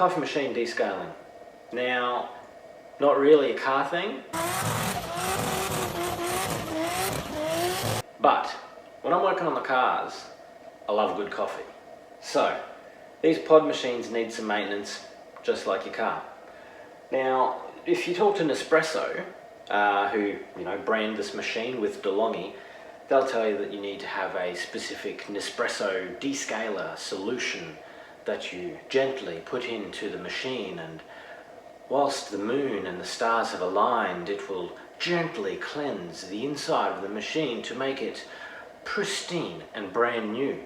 coffee machine descaling. Now, not really a car thing, but when I'm working on the cars, I love good coffee. So, these pod machines need some maintenance, just like your car. Now, if you talk to Nespresso, who brand this machine with Delonghi, they'll tell you that you need to have a specific Nespresso Descaler solution that you gently put into the machine, and whilst the moon and the stars have aligned, it will gently cleanse the inside of the machine to make it pristine and brand new.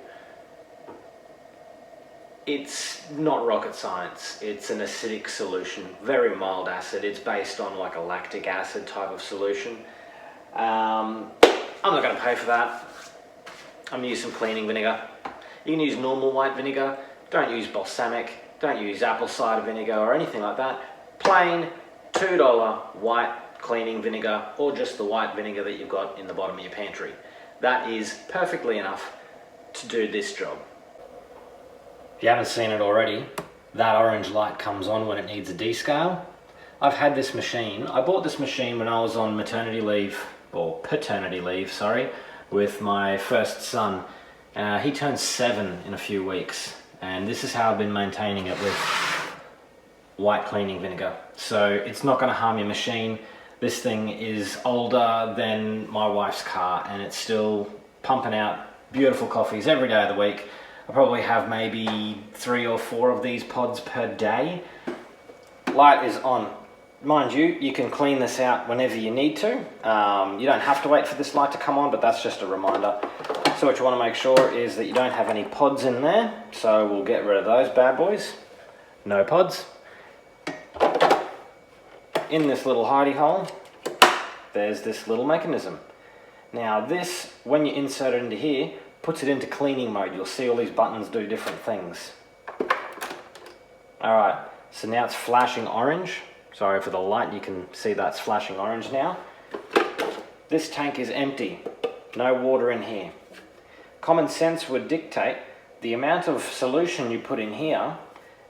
It's not rocket science. It's an acidic solution, very mild acid. It's based on like a lactic acid type of solution. I'm not going to pay for that. I'm going to use some cleaning vinegar. You can use normal white vinegar. Don't use balsamic. Don't use apple cider vinegar or anything like that. Plain $2 white cleaning vinegar, or just the white vinegar that you've got in the bottom of your pantry. That is perfectly enough to do this job. If you haven't seen it already, that orange light comes on when it needs a descale. I've had this machine. I bought this machine when I was on maternity leave, or paternity leave, sorry, with my first son. He turns 7 in a few weeks, and this is how I've been maintaining it with white cleaning vinegar. So it's not going to harm your machine. This thing is older than my wife's car, and it's still pumping out beautiful coffees every day of the week. I probably have maybe 3 or 4 of these pods per day. Light is on. Mind you, you can clean this out whenever you need to. You don't have to wait for this light to come on, but that's just a reminder. So what you want to make sure is that you don't have any pods in there. So we'll get rid of those bad boys. No pods. In this little hidey hole, there's this little mechanism. Now this, when you insert it into here, puts it into cleaning mode. You'll see all these buttons do different things. Alright, so now it's flashing orange. Sorry for the light, you can see that's flashing orange now. This tank is empty. No water in here. Common sense would dictate the amount of solution you put in here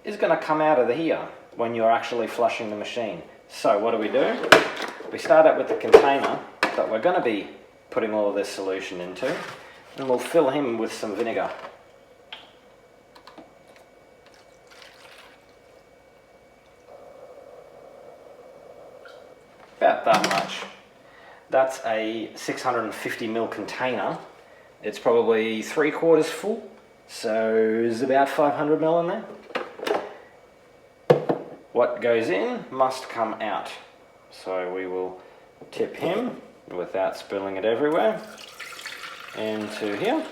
is going to come out of here when you're actually flushing the machine. So what do? We start out with the container that we're going to be putting all of this solution into, and we'll fill him with some vinegar. About that much. That's a 650 ml container. It's probably 3/4 full, so there's about 500 ml in there. What goes in must come out. So we will tip him without spilling it everywhere into here.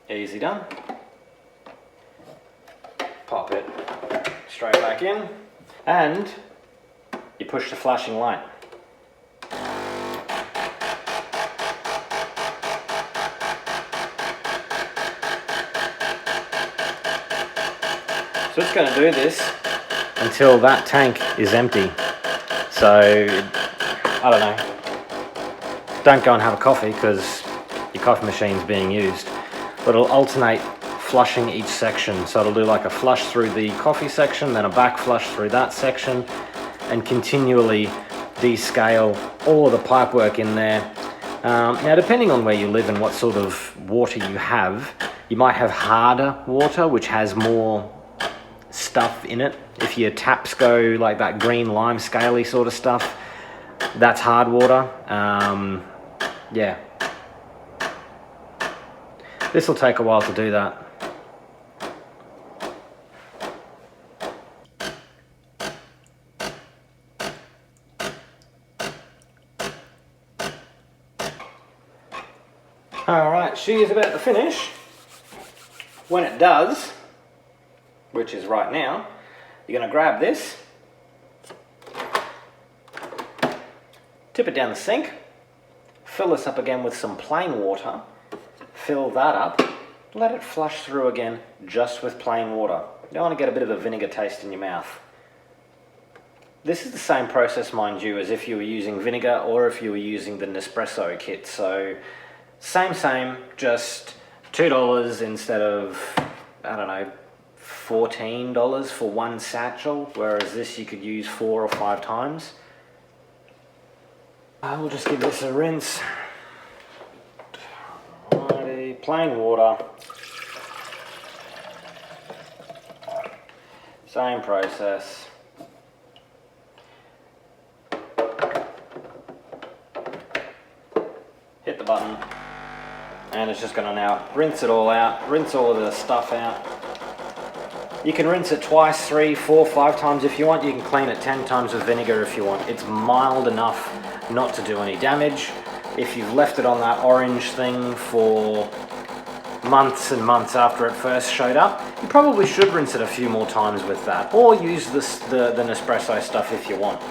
Easy done. Pop it straight back in, and you push the flashing light. So it's going to do this until that tank is empty. So, I don't know. Don't go and have a coffee because your coffee machine's being used. But it'll alternate flushing each section. So it'll do like a flush through the coffee section, then a back flush through that section, and continually descale all of the pipework in there. Now, depending on where you live and what sort of water you have, you might have harder water, which has more stuff in it. If your taps go like that green lime scaly sort of stuff, that's hard water. Yeah. This will take a while to do that. Alright, she is about to finish. When it does, which is right now, you're going to grab this, tip it down the sink, fill this up again with some plain water, fill that up, let it flush through again just with plain water. You don't want to get a bit of a vinegar taste in your mouth. This is the same process, mind you, as if you were using vinegar or if you were using the Nespresso kit. So same, just $2 instead of, I don't know, $14 for one satchel, whereas this you could use 4 or 5 times. I will just give this a rinse. Alrighty, plain water. Same process. Hit the button, and it's just going to now rinse it all out, rinse all of the stuff out. You can rinse it twice, 3, 4, 5 times if you want. You can clean it 10 times with vinegar if you want. It's mild enough not to do any damage. If you've left it on that orange thing for months and months after it first showed up, you probably should rinse it a few more times with that, or use the Nespresso stuff if you want.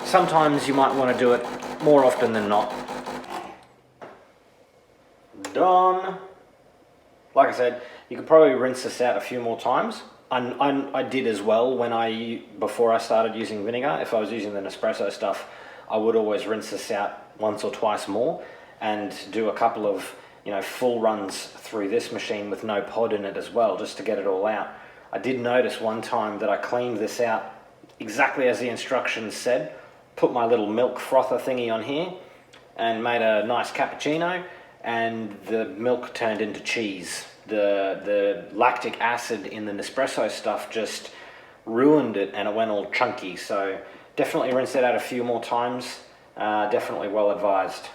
Sometimes you might want to do it more often than not. Done. Like I said, you could probably rinse this out a few more times. I did as well before I started using vinegar. If I was using the Nespresso stuff, I would always rinse this out once or twice more and do a couple of full runs through this machine with no pod in it as well, just to get it all out. I did notice one time that I cleaned this out exactly as the instructions said, put my little milk frother thingy on here and made a nice cappuccino, and the milk turned into cheese. The lactic acid in the Nespresso stuff just ruined it and it went all chunky. So definitely rinse it out a few more times. Definitely well advised.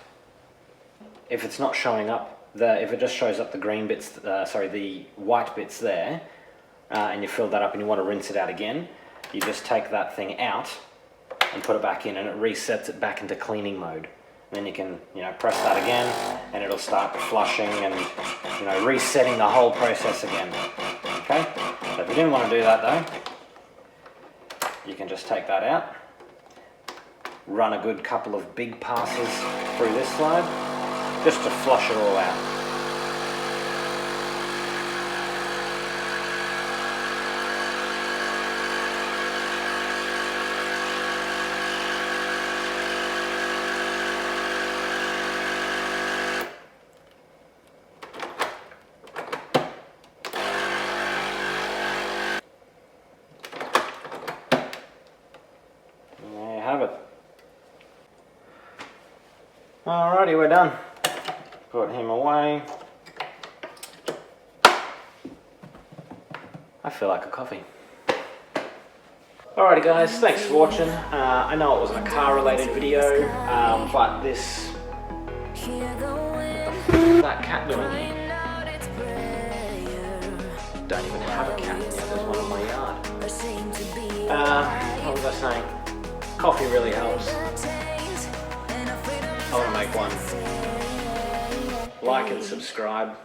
If it's not showing up, if it just shows up the green bits, the white bits there, and you fill that up and you want to rinse it out again, you just take that thing out and put it back in, and it resets it back into cleaning mode. And then you can, press that again, and it'll start flushing and, resetting the whole process again. Okay? So if you didn't want to do that though, you can just take that out, run a good couple of big passes through this side, just to flush it all out. Have it. Alrighty, we're done. Put him away. I feel like a coffee. Alrighty guys, thanks for watching. I know it wasn't a car related video, but this... that cat doing here? Don't even have a cat yet, there's one in my yard. What was I saying? Coffee really helps. I want to make one. Like and subscribe.